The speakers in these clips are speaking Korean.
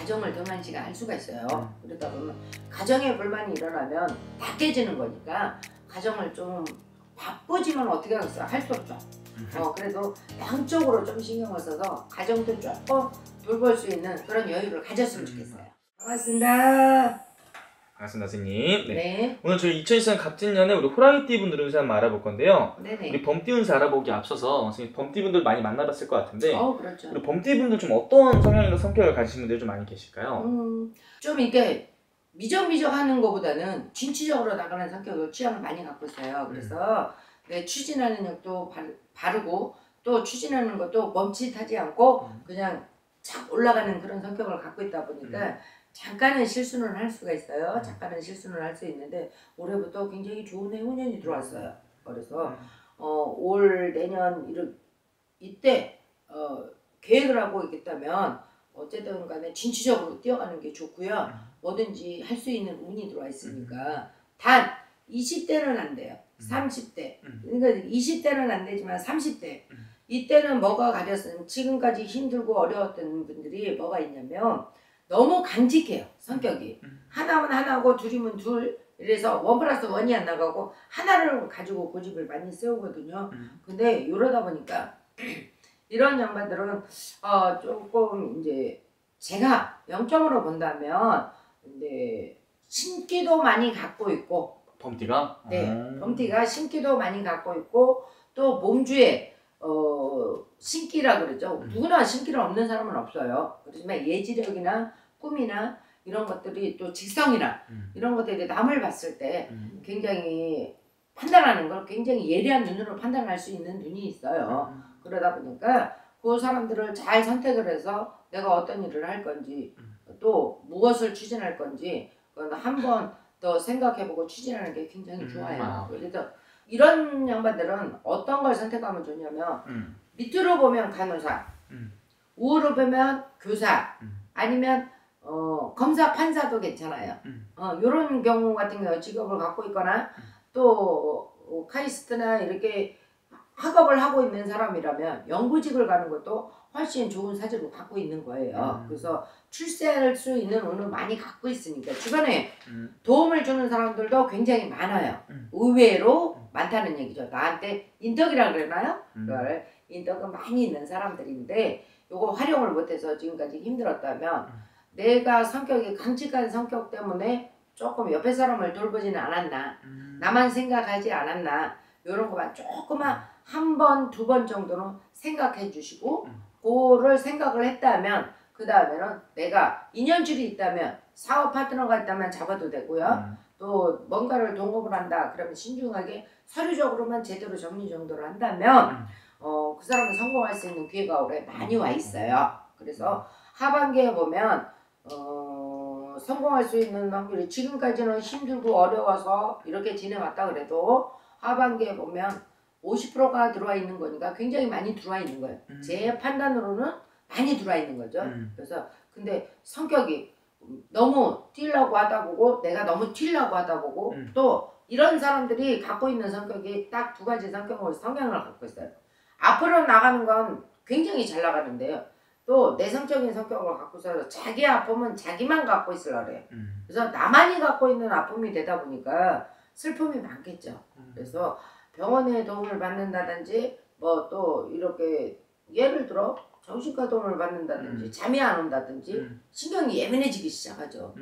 가정을 등한시가 할 수가 있어요. 그러다 보면 가정에 불만이 일어나면 다 깨지는 거니까 가정을 좀 바쁘지만 어떻게 하겠어요? 할 수 없죠. 그래도 양쪽으로 좀 신경을 써서 가정도 조금 돌볼 수 있는 그런 여유를 가졌으면 좋겠어요. 반갑습니다. 반갑습니다, 선생님. 네. 오늘 저희 2024년 갑진년에 우리 호랑이띠 분들 운세 한번 알아볼 건데요. 네네. 우리 범띠 운세 알아보기 앞서서 선생님 범띠 분들 많이 만나봤을 것 같은데 그렇죠. 우리 범띠 분들 좀 어떤 성향이나 성격을 가지신 분들이 좀 많이 계실까요? 좀 이렇게 미적미적하는 것보다는 진취적으로 나가는 성격을 취향을 많이 갖고 있어요. 그래서 내 추진하는 역도 바르고 또 추진하는 것도 멈칫하지 않고 그냥 착 올라가는 그런 성격을 갖고 있다 보니까 잠깐은 실수는 할 수가 있어요. 잠깐은 실수는 할 수 있는데 올해부터 굉장히 좋은 해운년이 들어왔어요. 그래서 올 내년 이때 계획을 하고 있겠다면 어쨌든 간에 진취적으로 뛰어가는 게 좋고요. 뭐든지 할 수 있는 운이 들어와 있으니까 단 20대는 안 돼요. 30대 그러니까 20대는 안 되지만 30대 이때는 뭐가 가렸으면 지금까지 힘들고 어려웠던 분들이 뭐가 있냐면 너무 간직해요. 성격이 하나면 하나고 둘이면 둘 이래서 1+1이 안 나가고 하나를 가지고 고집을 많이 세우거든요. 근데 이러다 보니까 이런 양반들은 조금 이제 제가 0점으로 본다면 이제 신기도 많이 갖고 있고 범띠가? 네, 범띠가 신기도 많이 갖고 있고 또 몸주에 신기라 그러죠. 누구나 신기는 없는 사람은 없어요. 그렇지만 예지력이나 꿈이나 이런 것들이 또 직성이나 이런 것들이 남을 봤을 때 굉장히 판단하는 걸 굉장히 예리한 눈으로 판단할 수 있는 눈이 있어요. 그러다 보니까 그 사람들을 잘 선택을 해서 내가 어떤 일을 할 건지 또 무엇을 추진할 건지 한 번 더 생각해보고 추진하는 게 굉장히 좋아요. 그래서 이런 양반들은 어떤 걸 선택하면 좋냐면 밑으로 보면 간호사, 우으로 보면 교사, 아니면 검사, 판사도 괜찮아요. 이런 경우 같은 경우 직업을 갖고 있거나 또 카이스트나 이렇게 학업을 하고 있는 사람이라면 연구직을 가는 것도 훨씬 좋은 사주를 갖고 있는 거예요. 그래서 출세할 수 있는 운을 많이 갖고 있으니까 주변에 도움을 주는 사람들도 굉장히 많아요. 의외로 많다는 얘기죠. 나한테 인덕이라 그러나요? 그걸 인덕은 많이 있는 사람들인데 요거 활용을 못해서 지금까지 힘들었다면 내가 성격이 강직한 성격 때문에 조금 옆에 사람을 돌보지는 않았나, 나만 생각하지 않았나, 이런 것만 조금만 한 번, 2번 정도는 생각해 주시고 그거를 생각을 했다면 그 다음에는 내가 인연줄이 있다면 사업 파트너가 있다면 잡아도 되고요. 또 뭔가를 동업을 한다 그러면 신중하게 서류적으로만 제대로 정리정돈을 한다면 그 사람은 성공할 수 있는 기회가 올해 많이 와 있어요. 그래서 하반기에 보면 성공할 수 있는 확률이 지금까지는 힘들고 어려워서 이렇게 지내왔다 그래도 하반기에 보면 50%가 들어와 있는 거니까 굉장히 많이 들어와 있는 거예요. 제 판단으로는 많이 들어와 있는 거죠. 그래서 근데 성격이 너무 튀려고 하다 보고 내가 너무 튀려고 하다 보고 또 이런 사람들이 갖고 있는 성격이 딱 2가지 성향을 갖고 있어요. 앞으로 나가는 건 굉장히 잘 나가는데요. 또 내성적인 성격을 갖고 있어서 자기 아픔은 자기만 갖고 있으려고 그래요. 그래서 나만이 갖고 있는 아픔이 되다 보니까 슬픔이 많겠죠. 그래서 병원의 도움을 받는다든지 뭐 또 이렇게 예를 들어 정신과 도움을 받는다든지 잠이 안 온다든지 신경이 예민해지기 시작하죠.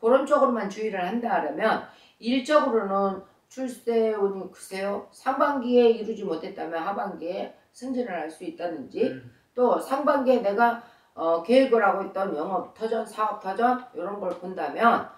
그런 쪽으로만 주의를 한다 하면 일적으로는 출세운이 글쎄요 상반기에 이루지 못했다면 하반기에 승진을 할 수 있다든지 또 상반기에 내가 계획을 하고 있던 영업 터전, 사업 터전 이런 걸 본다면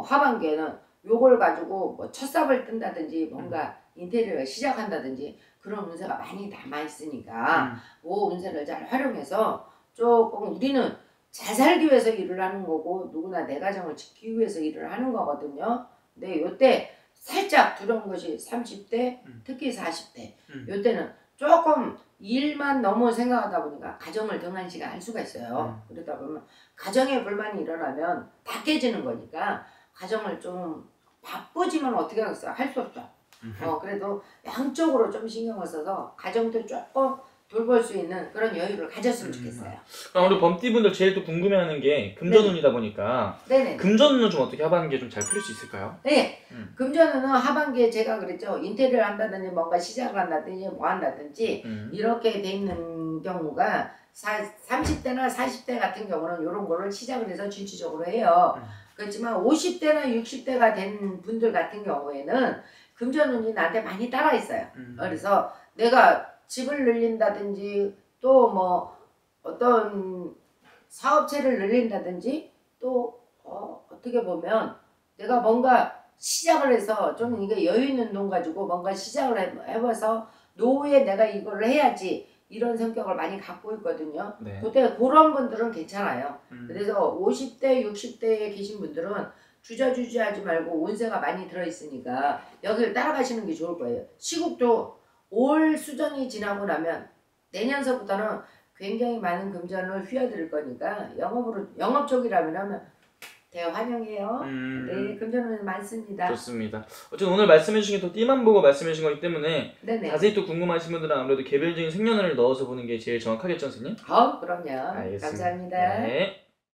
하반기에는 요걸 가지고 뭐 첫삽을 뜬다든지 뭔가 인테리어를 시작한다든지 그런 운세가 많이 남아있으니까 그 운세를 잘 활용해서 조금 우리는 잘 살기 위해서 일을 하는 거고 누구나 내 가정을 지키기 위해서 일을 하는 거거든요. 근데 요때 살짝 두려운 것이 30대 특히 40대 요때는 조금 일만 너무 생각하다 보니까 가정을 등한시가 할 수가 있어요. 그러다 보면 가정에 불만이 일어나면 다 깨지는 거니까 가정을 좀 바쁘지만 어떻게 하겠어요? 할 수 없죠. 그래도 양쪽으로 좀 신경을 써서 가정도 조금 돌볼 수 있는 그런 여유를 가졌으면 좋겠어요. 그럼 우리 범띠분들 제일 또 궁금해하는 게 금전운이다 보니까 네네. 금전운은 좀 어떻게 하반기에 좀 잘 풀릴 수 있을까요? 네. 금전운은 하반기에 제가 그랬죠. 인테리어를 한다든지 뭔가 시작을 한다든지 뭐 한다든지 이렇게 돼 있는 경우가 30대나 40대 같은 경우는 이런 거를 시작을 해서 진취적으로 해요. 그렇지만 50대나 60대가 된 분들 같은 경우에는 금전운이 나한테 많이 따라 있어요. 그래서 내가 집을 늘린다든지 또 뭐 어떤 사업체를 늘린다든지 또 어떻게 보면 내가 뭔가 시작을 해서 좀 이게 여유 있는 돈 가지고 뭔가 시작을 해봐서 노후에 내가 이걸 해야지 이런 성격을 많이 갖고 있거든요. 네. 그때 그런 분들은 괜찮아요. 그래서 50대, 60대에 계신 분들은 주저주저하지 말고 운세가 많이 들어있으니까 여기를 따라가시는 게 좋을 거예요. 시국도 올 수전이 지나고 나면 내년서부터는 굉장히 많은 금전을 휘어들 거니까 영업 쪽이라면 하면 대환영이에요. 네, 금전은 많습니다. 좋습니다. 어쨌든 오늘 말씀해주신 게 또 띠만 보고 말씀해주신 거기 때문에 네네. 자세히 또 궁금하신 분들은 아무래도 개별적인 생년월일을 넣어서 보는 게 제일 정확하겠죠, 선생님? 그럼요. 알겠습니다. 감사합니다. 네.